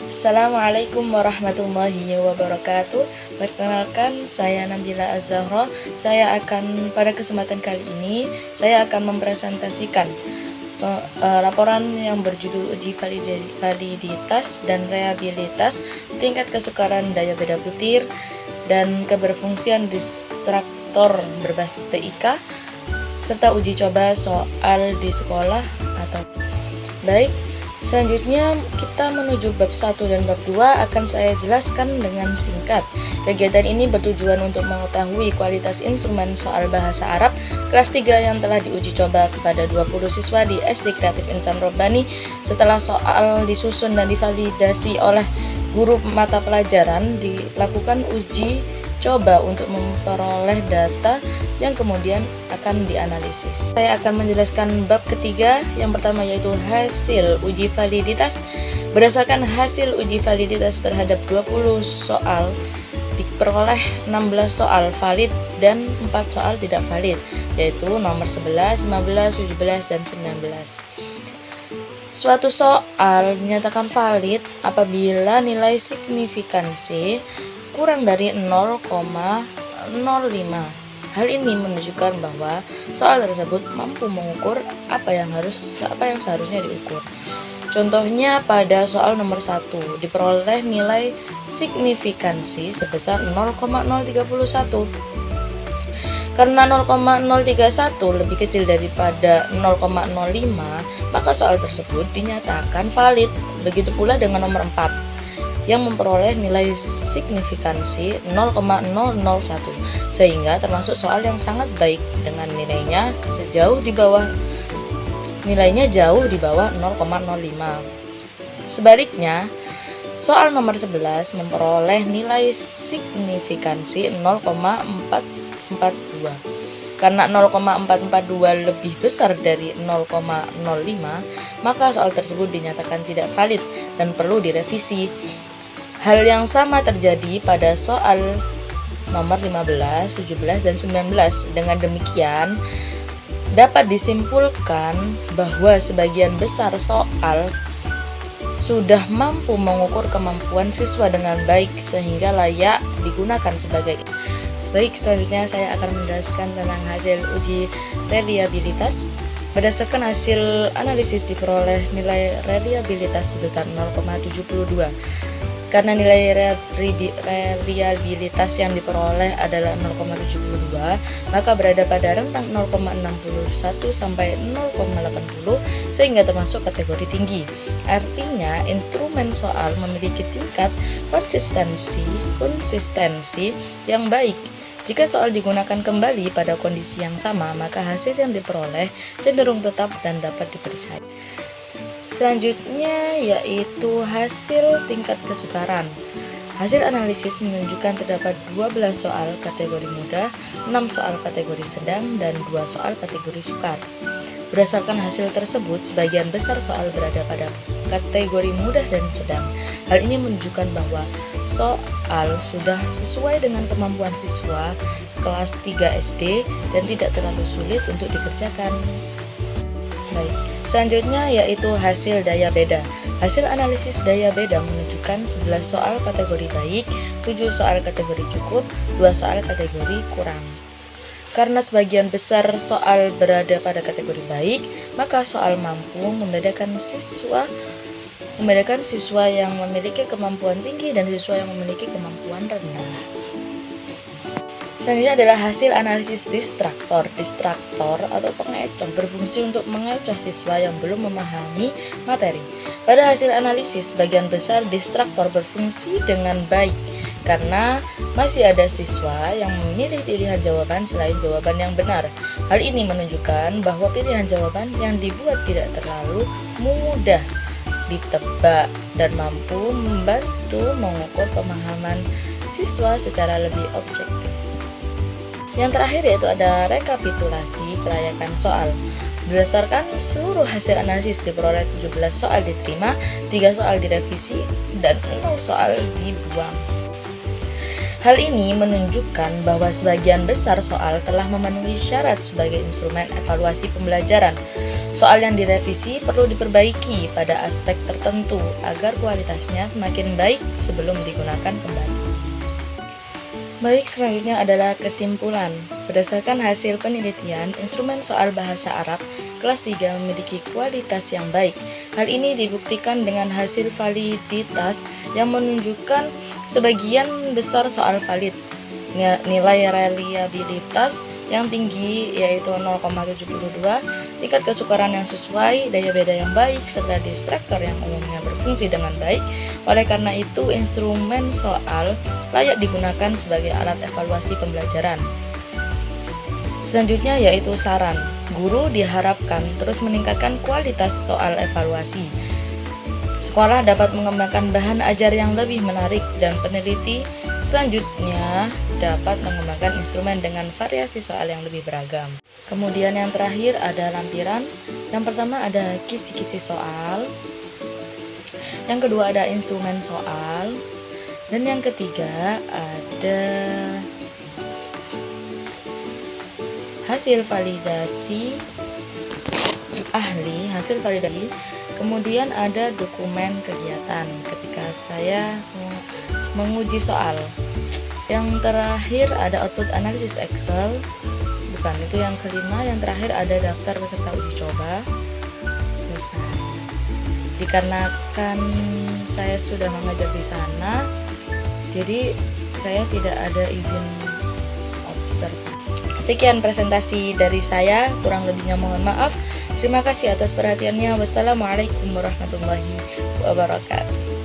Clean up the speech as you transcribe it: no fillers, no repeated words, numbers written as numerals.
Assalamualaikum warahmatullahi wabarakatuh. Perkenalkan, saya Nabila Az-Zahra. Pada kesempatan kali ini saya akan mempresentasikan laporan yang berjudul uji validitas dan reliabilitas tingkat kesukaran daya beda butir dan keberfungsian distraktor berbasis TIK serta uji coba soal di sekolah atau baik. Selanjutnya kita menuju bab 1 dan bab 2 akan saya jelaskan dengan singkat. Kegiatan ini bertujuan untuk mengetahui kualitas instrumen soal bahasa Arab kelas 3 yang telah diuji coba kepada 20 siswa di SD Kreatif Insan Robbani. Setelah soal disusun dan divalidasi oleh guru mata pelajaran, dilakukan uji coba untuk memperoleh data yang kemudian akan dianalisis. Saya akan menjelaskan bab ketiga. Yang pertama yaitu hasil uji validitas. Berdasarkan hasil uji validitas terhadap 20 soal, diperoleh 16 soal valid dan 4 soal tidak valid, yaitu nomor 11, 15, 17, dan 19. Suatu soal dinyatakan valid apabila nilai signifikansi kurang dari 0,05. Hal ini menunjukkan bahwa soal tersebut mampu mengukur apa yang seharusnya diukur. Contohnya pada soal nomor 1 diperoleh nilai signifikansi sebesar 0,031. Karena 0,031 lebih kecil daripada 0,05, maka soal tersebut dinyatakan valid. Begitu pula dengan nomor 4 yang memperoleh nilai signifikansi 0,001, sehingga termasuk soal yang sangat baik dengan nilainya jauh di bawah 0,05. Sebaliknya, soal nomor 11 memperoleh nilai signifikansi 0,442. Karena 0,442 lebih besar dari 0,05, maka soal tersebut dinyatakan tidak valid dan perlu direvisi. Hal yang sama terjadi pada soal nomor 15, 17, dan 19. Dengan demikian, dapat disimpulkan bahwa sebagian besar soal sudah mampu mengukur kemampuan siswa dengan baik sehingga layak digunakan sebagai. Baik, selanjutnya saya akan menjelaskan tentang hasil uji reliabilitas. Berdasarkan hasil analisis diperoleh nilai reliabilitas sebesar 0,72. Karena nilai reliabilitas yang diperoleh adalah 0,72, maka berada pada rentang 0,61 sampai 0,80 sehingga termasuk kategori tinggi. Artinya, instrumen soal memiliki tingkat konsistensi yang baik. Jika soal digunakan kembali pada kondisi yang sama, maka hasil yang diperoleh cenderung tetap dan dapat dipercaya. Selanjutnya yaitu hasil tingkat kesukaran. Hasil analisis menunjukkan terdapat 12 soal kategori mudah, 6 soal kategori sedang, dan 2 soal kategori sukar. Berdasarkan hasil tersebut, sebagian besar soal berada pada kategori mudah dan sedang. Hal ini menunjukkan bahwa soal sudah sesuai dengan kemampuan siswa kelas 3 SD dan tidak terlalu sulit untuk dikerjakan. Baik. Selanjutnya yaitu hasil daya beda. Hasil analisis daya beda menunjukkan 11 soal kategori baik, 7 soal kategori cukup, 2 soal kategori kurang. Karena sebagian besar soal berada pada kategori baik, maka soal mampu membedakan siswa yang memiliki kemampuan tinggi dan siswa yang memiliki kemampuan rendah. Selanjutnya adalah hasil analisis distraktor. Distraktor atau pengecoh berfungsi untuk mengecoh siswa yang belum memahami materi. Pada hasil analisis, sebagian besar distraktor berfungsi dengan baik karena masih ada siswa yang memilih pilihan jawaban selain jawaban yang benar. Hal ini menunjukkan bahwa pilihan jawaban yang dibuat tidak terlalu mudah ditebak dan mampu membantu mengukur pemahaman siswa secara lebih objektif. Yang terakhir yaitu ada rekapitulasi kelayakan soal. Berdasarkan seluruh hasil analisis diperoleh 17 soal diterima, 3 soal direvisi, dan 0 soal dibuang. Hal ini menunjukkan bahwa sebagian besar soal telah memenuhi syarat sebagai instrumen evaluasi pembelajaran. Soal yang direvisi perlu diperbaiki pada aspek tertentu agar kualitasnya semakin baik sebelum digunakan kembali. Baik, selanjutnya adalah kesimpulan. Berdasarkan hasil penelitian, instrumen soal bahasa Arab kelas 3 memiliki kualitas yang baik. Hal ini dibuktikan dengan hasil validitas yang menunjukkan sebagian besar soal valid. Nilai reliabilitas yang tinggi yaitu 0,72, tingkat kesukaran yang sesuai, daya beda yang baik, serta distraktor yang umumnya berfungsi dengan baik. Oleh karena itu, instrumen soal layak digunakan sebagai alat evaluasi pembelajaran. Selanjutnya yaitu saran. Guru diharapkan terus meningkatkan kualitas soal evaluasi. Sekolah dapat mengembangkan bahan ajar yang lebih menarik dan peneliti selanjutnya dapat mengembangkan instrumen dengan variasi soal yang lebih beragam. Kemudian yang terakhir ada lampiran. Yang pertama ada kisi-kisi soal. Yang kedua ada instrumen soal. Dan yang ketiga ada hasil validasi ahli, hasil validasi. Kemudian ada dokumen kegiatan ketika saya menguji soal. Yang terakhir ada output analisis Excel. Bukan, itu yang kelima. Yang terakhir ada daftar peserta uji coba. Selesai. Dikarenakan saya sudah mengajar di sana, jadi saya tidak ada izin observasi. Sekian presentasi dari saya, kurang lebihnya mohon maaf. Terima kasih atas perhatiannya. Wassalamualaikum warahmatullahi wabarakatuh.